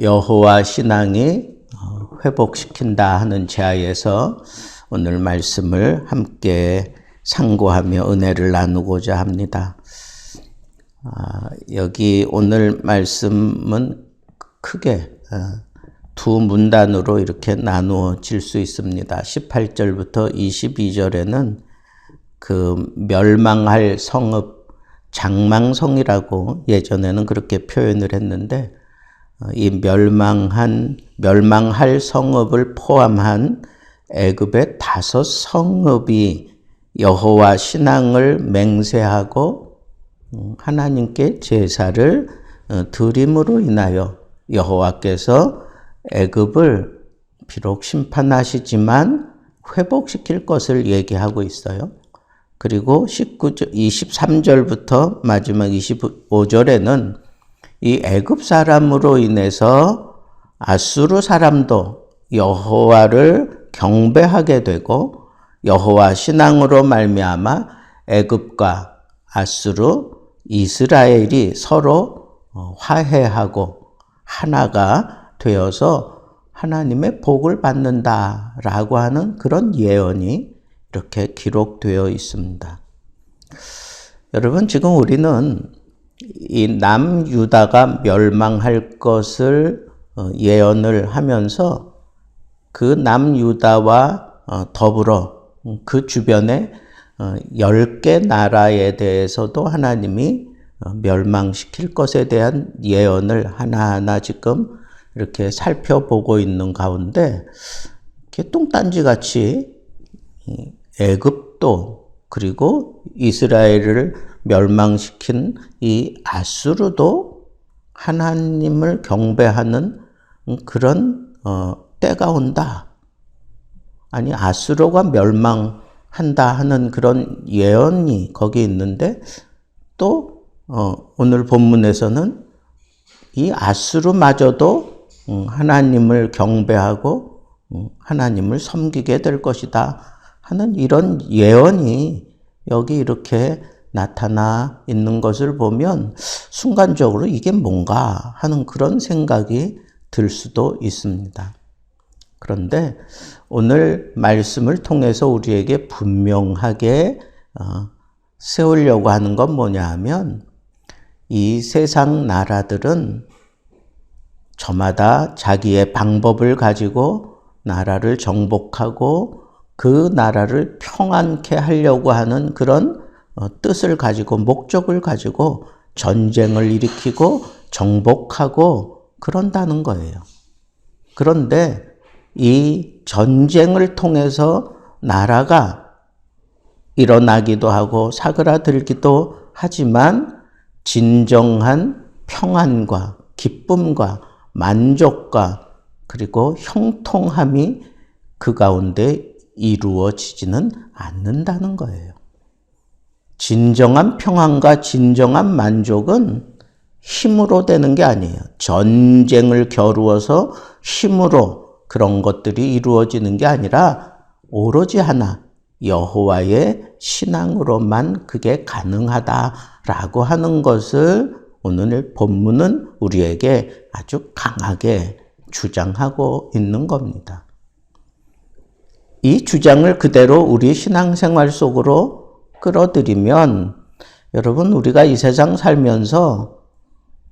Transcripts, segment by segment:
여호와 신앙이 회복시킨다 하는 제하에서 오늘 말씀을 함께 상고하며 은혜를 나누고자 합니다. 여기 오늘 말씀은 크게 두 문단으로 이렇게 나누어질 수 있습니다. 18절부터 22절에는 그 멸망할 성읍, 장망성이라고 예전에는 그렇게 표현을 했는데, 이 멸망할 성읍을 포함한 애굽의 5 성읍이 여호와 신앙을 맹세하고 하나님께 제사를 드림으로 인하여 여호와께서 애굽을 비록 심판하시지만 회복시킬 것을 얘기하고 있어요. 그리고 23절부터 마지막 25절에는 이 애굽 사람으로 인해서 아수르 사람도 여호와를 경배하게 되고 여호와 신앙으로 말미암아 애굽과 아수르, 이스라엘이 서로 화해하고 하나가 되어서 하나님의 복을 받는다라고 하는 그런 예언이 이렇게 기록되어 있습니다. 여러분, 지금 우리는 이 남유다가 멸망할 것을 예언을 하면서 그 남유다와 더불어 그 주변에 10개 나라에 대해서도 하나님이 멸망시킬 것에 대한 예언을 하나하나 지금 이렇게 살펴보고 있는 가운데, 이렇게 똥딴지같이 애굽도 그리고 이스라엘을 멸망시킨 이 아수르도 하나님을 경배하는 그런 때가 온다. 아니, 아수르가 멸망한다 하는 그런 예언이 거기 있는데, 또 오늘 본문에서는 이 아수르마저도 하나님을 경배하고 하나님을 섬기게 될 것이다 하는 이런 예언이 여기 이렇게 나타나 있는 것을 보면 순간적으로 이게 뭔가 하는 그런 생각이 들 수도 있습니다. 그런데 오늘 말씀을 통해서 우리에게 분명하게 세우려고 하는 건 뭐냐 하면, 이 세상 나라들은 저마다 자기의 방법을 가지고 나라를 정복하고 그 나라를 평안케 하려고 하는 그런 뜻을 가지고 목적을 가지고 전쟁을 일으키고 정복하고 그런다는 거예요. 그런데 이 전쟁을 통해서 나라가 일어나기도 하고 사그라들기도 하지만 진정한 평안과 기쁨과 만족과 그리고 형통함이 그 가운데 이루어지지는 않는다는 거예요. 진정한 평안과 진정한 만족은 힘으로 되는 게 아니에요. 전쟁을 겨루어서 힘으로 그런 것들이 이루어지는 게 아니라 오로지 하나, 여호와의 신앙으로만 그게 가능하다라고 하는 것을 오늘 본문은 우리에게 아주 강하게 주장하고 있는 겁니다. 이 주장을 그대로 우리 신앙생활 속으로 끌어들이면, 여러분, 우리가 이 세상 살면서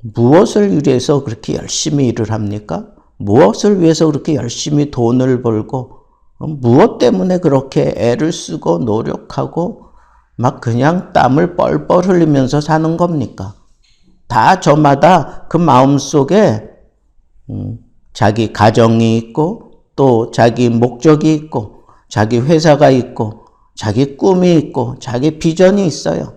무엇을 위해서 그렇게 열심히 일을 합니까? 무엇을 위해서 그렇게 열심히 돈을 벌고 무엇 때문에 그렇게 애를 쓰고 노력하고 막 그냥 땀을 뻘뻘 흘리면서 사는 겁니까? 다 저마다 그 마음속에 자기 가정이 있고 또 자기 목적이 있고 자기 회사가 있고 자기 꿈이 있고 자기 비전이 있어요.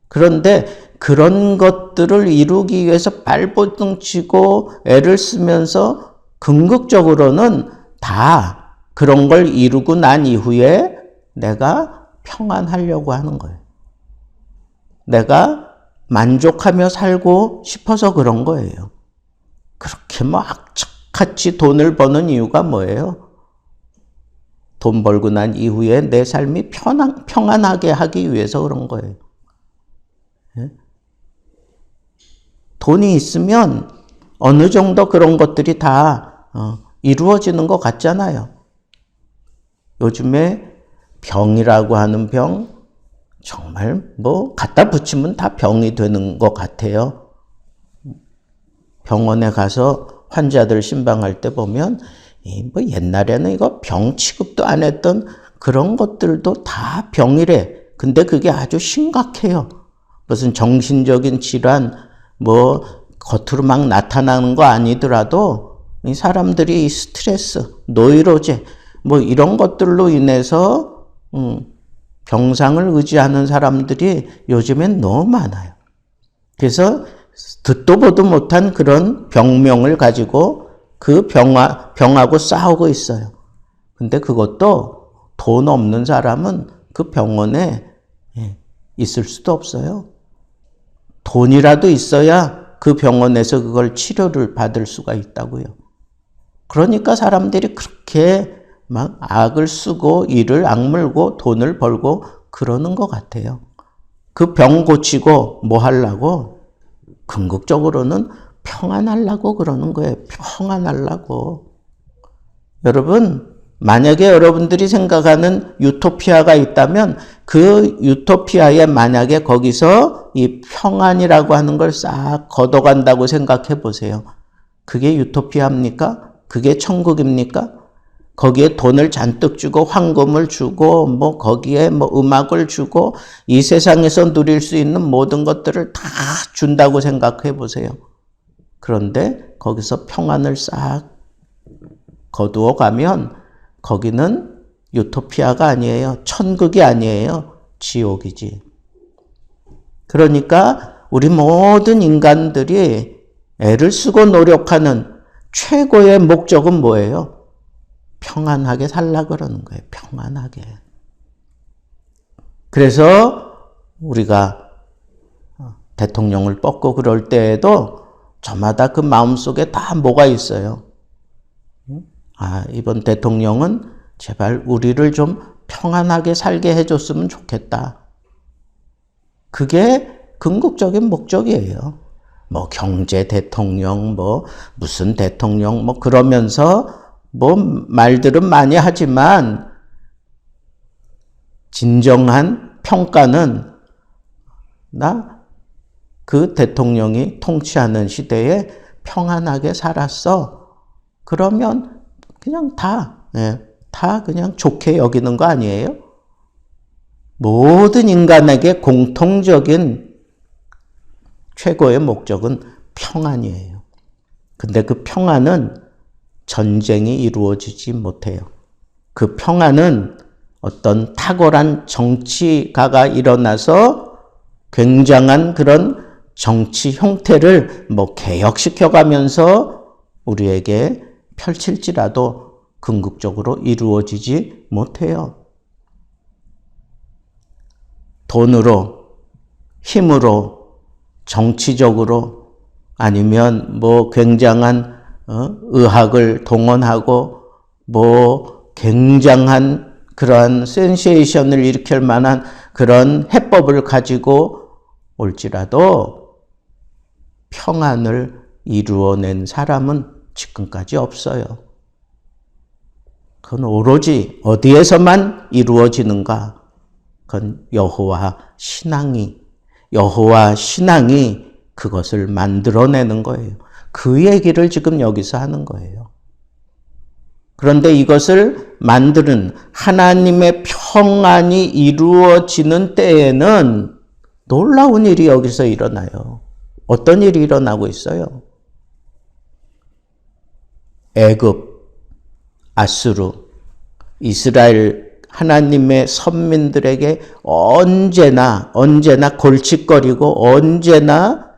그런데 그런 것들을 이루기 위해서 발버둥 치고 애를 쓰면서 궁극적으로는 다 그런 걸 이루고 난 이후에 내가 평안하려고 하는 거예요. 내가 만족하며 살고 싶어서 그런 거예요. 그렇게 악착같이 돈을 버는 이유가 뭐예요? 돈 벌고 난 이후에 내 삶이 평안하게 하기 위해서 그런 거예요. 돈이 있으면 어느 정도 그런 것들이 다 이루어지는 것 같잖아요. 요즘에 병이라고 하는 병, 정말 뭐 갖다 붙이면 다 병이 되는 것 같아요. 병원에 가서 환자들 신방할 때 보면 뭐 옛날에는 이거 병 취급도 안 했던 그런 것들도 다 병이래. 근데 그게 아주 심각해요. 무슨 정신적인 질환, 뭐 겉으로 막 나타나는 거 아니더라도 이 사람들이 스트레스, 노이로제 뭐 이런 것들로 인해서 병상을 의지하는 사람들이 요즘엔 너무 많아요. 그래서 듣도 보도 못한 그런 병명을 가지고 그 병하고 싸우고 있어요. 근데 그것도 돈 없는 사람은 그 병원에 있을 수도 없어요. 돈이라도 있어야 그 병원에서 그걸 치료를 받을 수가 있다고요. 그러니까 사람들이 그렇게 막 악을 쓰고 이를 악물고 돈을 벌고 그러는 것 같아요. 그 병 고치고 뭐 하려고? 궁극적으로는 평안하려고 그러는 거예요. 평안하려고. 여러분, 만약에 여러분들이 생각하는 유토피아가 있다면 그 유토피아에 만약에 거기서 이 평안이라고 하는 걸 싹 걷어간다고 생각해 보세요. 그게 유토피아입니까? 그게 천국입니까? 거기에 돈을 잔뜩 주고 황금을 주고 뭐 거기에 뭐 음악을 주고 이 세상에서 누릴 수 있는 모든 것들을 다 준다고 생각해 보세요. 그런데 거기서 평안을 싹 거두어 가면 거기는 유토피아가 아니에요. 천국이 아니에요. 지옥이지. 그러니까 우리 모든 인간들이 애를 쓰고 노력하는 최고의 목적은 뭐예요? 평안하게 살라 그러는 거예요. 평안하게. 그래서 우리가 대통령을 뽑고 그럴 때에도 저마다 그 마음속에 다 뭐가 있어요. 이번 대통령은 제발 우리를 좀 평안하게 살게 해줬으면 좋겠다. 그게 궁극적인 목적이에요. 뭐 경제 대통령, 뭐 무슨 대통령, 뭐 그러면서 뭐 말들은 많이 하지만 진정한 평가는 나 그 대통령이 통치하는 시대에 평안하게 살았어. 그러면 그냥 다 그냥 좋게 여기는 거 아니에요? 모든 인간에게 공통적인 최고의 목적은 평안이에요. 근데 그 평안은 전쟁이 이루어지지 못해요. 그 평안은 어떤 탁월한 정치가가 일어나서 굉장한 그런 정치 형태를 뭐 개혁시켜가면서 우리에게 펼칠지라도 궁극적으로 이루어지지 못해요. 돈으로, 힘으로, 정치적으로 아니면 뭐 굉장한 의학을 동원하고 뭐 굉장한 그러한 센세이션을 일으킬 만한 그런 해법을 가지고 올지라도 평안을 이루어낸 사람은 지금까지 없어요. 그건 오로지 어디에서만 이루어지는가? 그건 여호와 신앙이 그것을 만들어내는 거예요. 그 얘기를 지금 여기서 하는 거예요. 그런데 이것을 만드는 하나님의 평안이 이루어지는 때에는 놀라운 일이 여기서 일어나요. 어떤 일이 일어나고 있어요? 애굽, 아수르, 이스라엘 하나님의 선민들에게 언제나 골칫거리고 언제나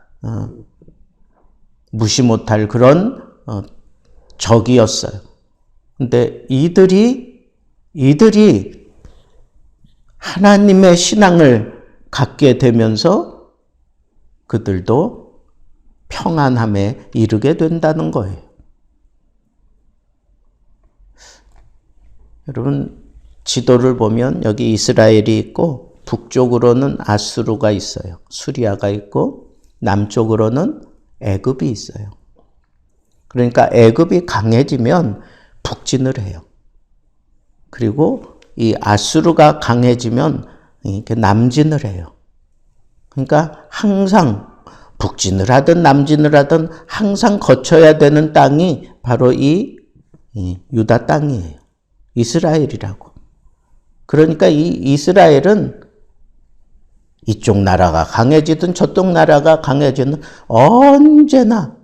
무시 못할 그런 적이었어요. 근데 이들이 하나님의 신앙을 갖게 되면서 그들도 평안함에 이르게 된다는 거예요. 여러분, 지도를 보면 여기 이스라엘이 있고 북쪽으로는 아수르가 있어요. 수리아가 있고 남쪽으로는 애굽이 있어요. 그러니까 애굽이 강해지면 북진을 해요. 그리고 이 아수르가 강해지면 이렇게 남진을 해요. 그러니까 항상 북진을 하든 남진을 하든 항상 거쳐야 되는 땅이 바로 이 유다 땅이에요. 이스라엘이라고. 그러니까 이 이스라엘은 이쪽 나라가 강해지든 저쪽 나라가 강해지든 언제나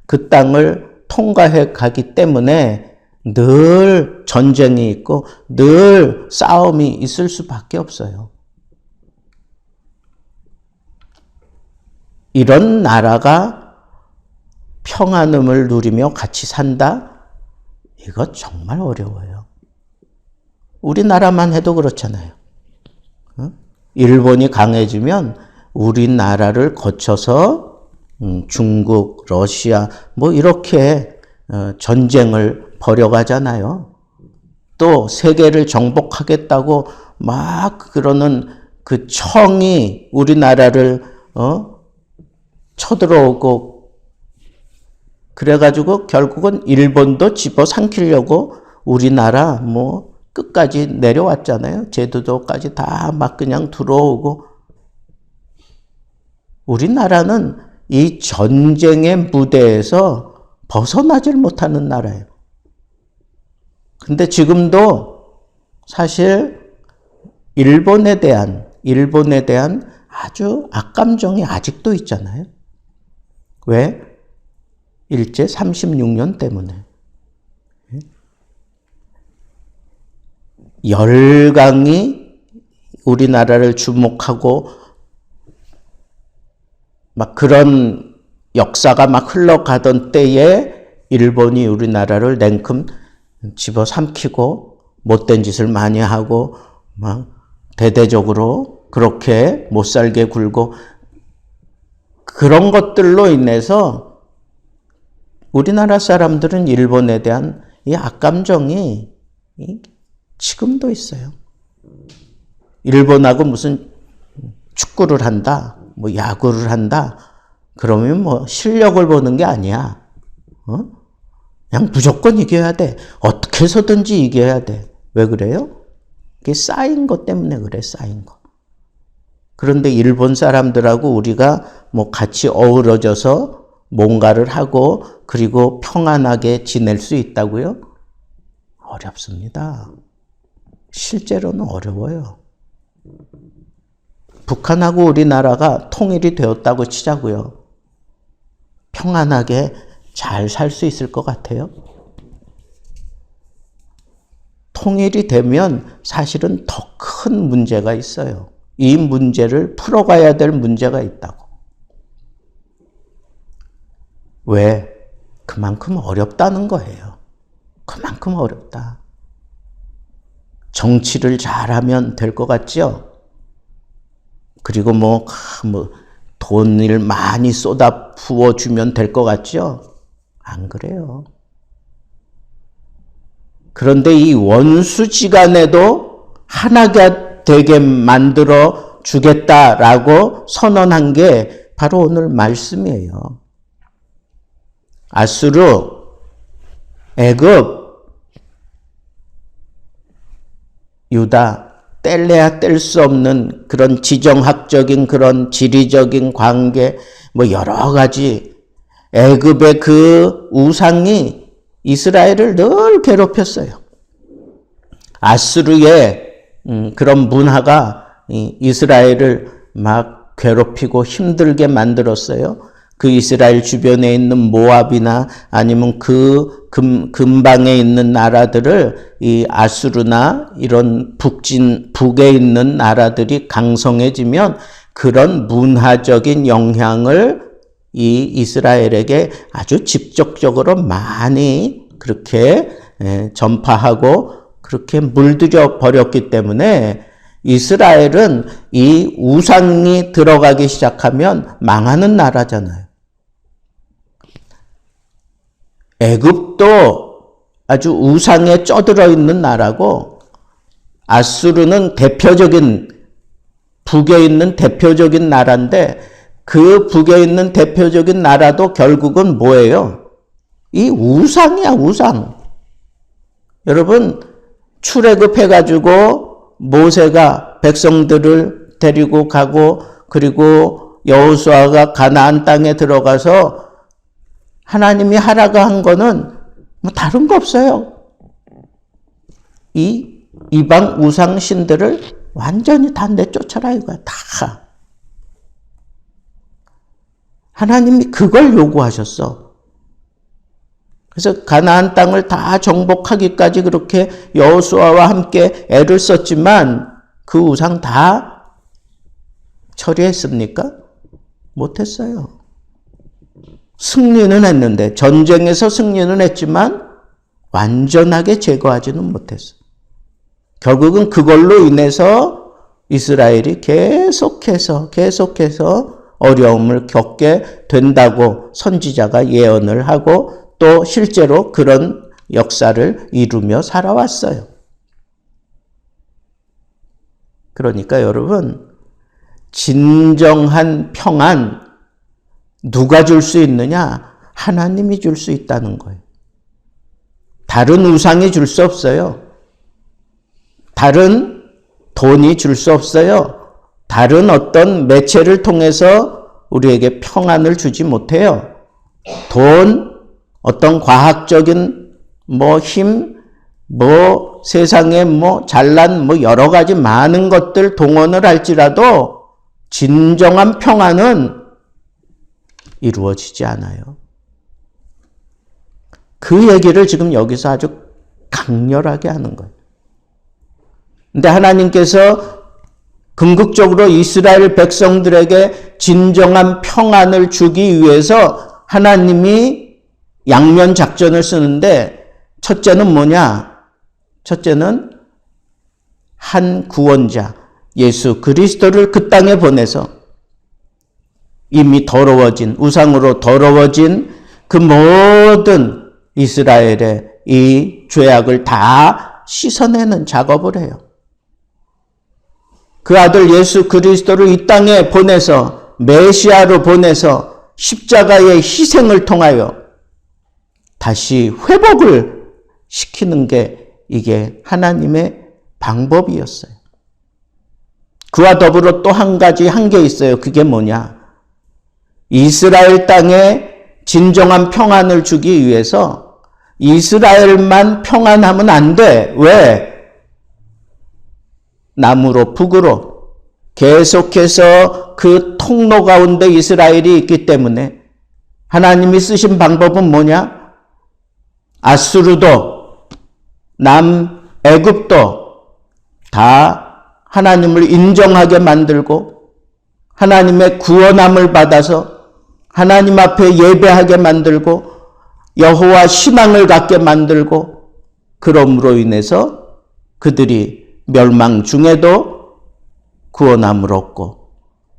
그 땅을 통과해 가기 때문에 늘 전쟁이 있고 늘 싸움이 있을 수밖에 없어요. 이런 나라가 평안함을 누리며 같이 산다? 이거 정말 어려워요. 우리나라만 해도 그렇잖아요. 일본이 강해지면 우리나라를 거쳐서 중국, 러시아 뭐 이렇게 전쟁을 벌여가잖아요. 또 세계를 정복하겠다고 막 그러는 그 청이 우리나라를 쳐들어오고 그래가지고 결국은 일본도 집어삼키려고 우리나라 뭐 끝까지 내려왔잖아요. 제주도까지 다 막 그냥 들어오고. 우리나라는 이 전쟁의 무대에서 벗어나질 못하는 나라예요. 근데 지금도 사실 일본에 대한 아주 악감정이 아직도 있잖아요. 왜? 일제 36년 때문에. 열강이 우리나라를 주목하고 막 그런 역사가 막 흘러가던 때에 일본이 우리나라를 냉큼 집어삼키고 못된 짓을 많이 하고 막 대대적으로 그렇게 못살게 굴고 그런 것들로 인해서 우리나라 사람들은 일본에 대한 이 악감정이 지금도 있어요. 일본하고 무슨 축구를 한다, 뭐 야구를 한다, 그러면 뭐 실력을 보는 게 아니야. 그냥 무조건 이겨야 돼. 어떻게 해서든지 이겨야 돼. 왜 그래요? 그게 쌓인 것 때문에 그래, 쌓인 거. 그런데 일본 사람들하고 우리가 뭐 같이 어우러져서 뭔가를 하고 그리고 평안하게 지낼 수 있다고요? 어렵습니다. 실제로는 어려워요. 북한하고 우리나라가 통일이 되었다고 치자고요. 평안하게 잘 살 수 있을 것 같아요? 통일이 되면 사실은 더 큰 문제가 있어요. 이 문제를 풀어가야 될 문제가 있다고. 왜? 그만큼 어렵다는 거예요. 그만큼 어렵다. 정치를 잘하면 될 것 같죠? 그리고 뭐 돈을 많이 쏟아 부어주면 될 것 같죠? 안 그래요. 그런데 이 원수지간에도 하나가 되게 만들어 주겠다라고 선언한 게 바로 오늘 말씀이에요. 아수르, 애굽, 유다, 뗄래야 뗄 수 없는 그런 지정학적인 그런 지리적인 관계, 뭐 여러 가지 애굽의 그 우상이 이스라엘을 늘 괴롭혔어요. 아수르의 그런 문화가 이스라엘을 막 괴롭히고 힘들게 만들었어요. 그 이스라엘 주변에 있는 모압이나 아니면 그 근방에 있는 나라들을 이 아수르나 이런 북에 있는 나라들이 강성해지면 그런 문화적인 영향을 이 이스라엘에게 아주 직접적으로 많이 그렇게 전파하고 그렇게 물들여 버렸기 때문에 이스라엘은 이 우상이 들어가기 시작하면 망하는 나라잖아요. 애굽도 아주 우상에 쪄들어 있는 나라고 아수르는 대표적인 북에 있는 대표적인 나라인데 그 북에 있는 대표적인 나라도 결국은 뭐예요? 이 우상이야, 우상. 여러분, 출애굽해가지고 모세가 백성들을 데리고 가고 그리고 여호수아가 가나안 땅에 들어가서 하나님이 하라고 한 거는 뭐 다른 거 없어요. 이 이방 우상 신들을 완전히 다 내쫓아라 이거야. 다. 하나님이 그걸 요구하셨어. 그래서 가나안 땅을 다 정복하기까지 그렇게 여호수아와 함께 애를 썼지만 그 우상 다 처리했습니까? 못했어요. 승리는 했는데, 전쟁에서 승리는 했지만 완전하게 제거하지는 못했어요. 결국은 그걸로 인해서 이스라엘이 계속해서 어려움을 겪게 된다고 선지자가 예언을 하고 또 실제로 그런 역사를 이루며 살아왔어요. 그러니까 여러분, 진정한 평안 누가 줄 수 있느냐? 하나님이 줄 수 있다는 거예요. 다른 우상이 줄 수 없어요. 다른 돈이 줄 수 없어요. 다른 어떤 매체를 통해서 우리에게 평안을 주지 못해요. 돈, 어떤 과학적인 힘, 세상에 잘난 여러 가지 많은 것들 동원을 할지라도 진정한 평안은 이루어지지 않아요. 그 얘기를 지금 여기서 아주 강렬하게 하는 거예요. 근데 하나님께서 궁극적으로 이스라엘 백성들에게 진정한 평안을 주기 위해서 하나님이 양면 작전을 쓰는데 첫째는 뭐냐? 첫째는 한 구원자, 예수 그리스도를 그 땅에 보내서 이미 더러워진, 우상으로 더러워진 그 모든 이스라엘의 이 죄악을 다 씻어내는 작업을 해요. 그 아들 예수 그리스도를 이 땅에 보내서, 메시아로 보내서 십자가의 희생을 통하여 다시 회복을 시키는 게 이게 하나님의 방법이었어요. 그와 더불어 또 한 가지 한 게 있어요. 그게 뭐냐? 이스라엘 땅에 진정한 평안을 주기 위해서 이스라엘만 평안하면 안 돼. 왜? 남으로 북으로 계속해서 그 통로 가운데 이스라엘이 있기 때문에 하나님이 쓰신 방법은 뭐냐? 아수르도, 남애굽도 다 하나님을 인정하게 만들고 하나님의 구원함을 받아서 하나님 앞에 예배하게 만들고 여호와 신앙을 갖게 만들고, 그럼으로 인해서 그들이 멸망 중에도 구원함을 얻고,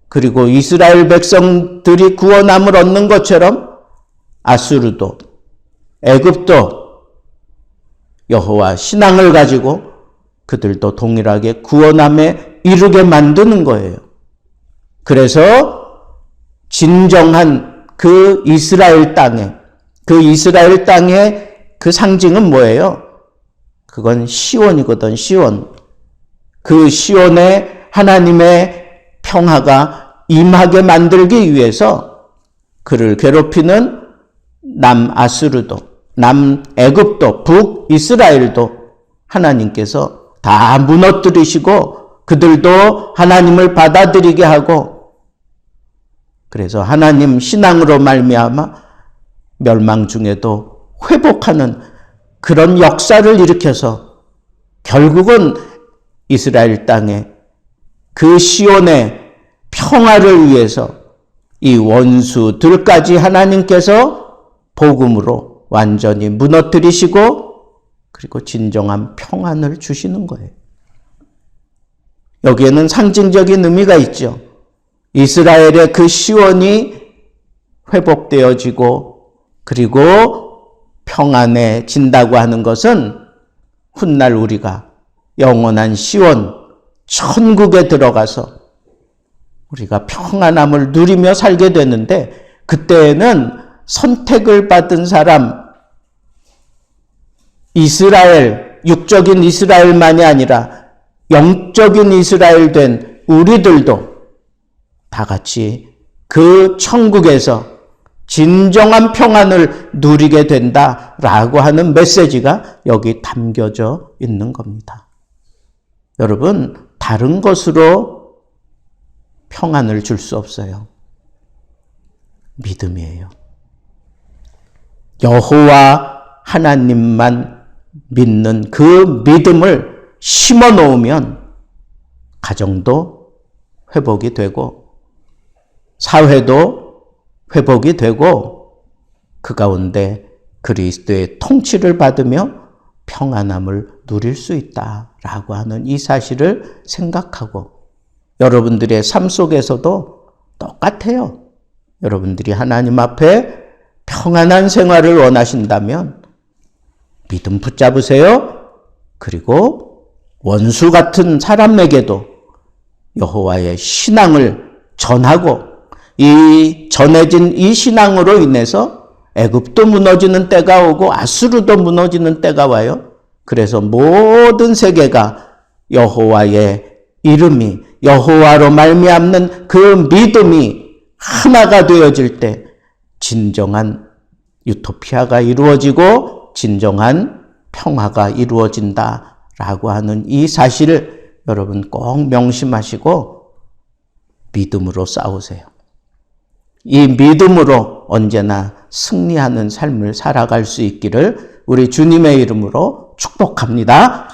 그리고 이스라엘 백성들이 구원함을 얻는 것처럼 아수르도, 애굽도 여호와 신앙을 가지고 그들도 동일하게 구원함에 이르게 만드는 거예요. 그래서 진정한 그 이스라엘 땅의 그 상징은 뭐예요? 그건 시온이거든, 시온. 그 시온에 하나님의 평화가 임하게 만들기 위해서 그를 괴롭히는 남아수르도, 남애굽도, 북이스라엘도 하나님께서 다 무너뜨리시고 그들도 하나님을 받아들이게 하고, 그래서 하나님 신앙으로 말미암아 멸망 중에도 회복하는 그런 역사를 일으켜서 결국은 이스라엘 땅에 그 시온의 평화를 위해서 이 원수들까지 하나님께서 복음으로 완전히 무너뜨리시고 그리고 진정한 평안을 주시는 거예요. 여기에는 상징적인 의미가 있죠. 이스라엘의 그 시온이 회복되어지고 그리고 평안해진다고 하는 것은 훗날 우리가 영원한 시온, 천국에 들어가서 우리가 평안함을 누리며 살게 되는데, 그때에는 선택을 받은 사람, 이스라엘, 육적인 이스라엘만이 아니라 영적인 이스라엘 된 우리들도 다 같이 그 천국에서 진정한 평안을 누리게 된다라고 하는 메시지가 여기 담겨져 있는 겁니다. 여러분, 다른 것으로 평안을 줄 수 없어요. 믿음이에요. 여호와 하나님만 믿는 그 믿음을 심어 놓으면 가정도 회복이 되고 사회도 회복이 되고 그 가운데 그리스도의 통치를 받으며 평안함을 누릴 수 있다라고 하는 이 사실을 생각하고 여러분들의 삶 속에서도 똑같아요. 여러분들이 하나님 앞에 평안한 생활을 원하신다면 믿음 붙잡으세요. 그리고 원수 같은 사람에게도 여호와의 신앙을 전하고 이 전해진 이 신앙으로 인해서 애굽도 무너지는 때가 오고 아수르도 무너지는 때가 와요. 그래서 모든 세계가 여호와의 이름이 여호와로 말미암는 그 믿음이 하나가 되어질 때 진정한 유토피아가 이루어지고 진정한 평화가 이루어진다라고 하는 이 사실을 여러분 꼭 명심하시고 믿음으로 싸우세요. 이 믿음으로 언제나 승리하는 삶을 살아갈 수 있기를 우리 주님의 이름으로 축복합니다.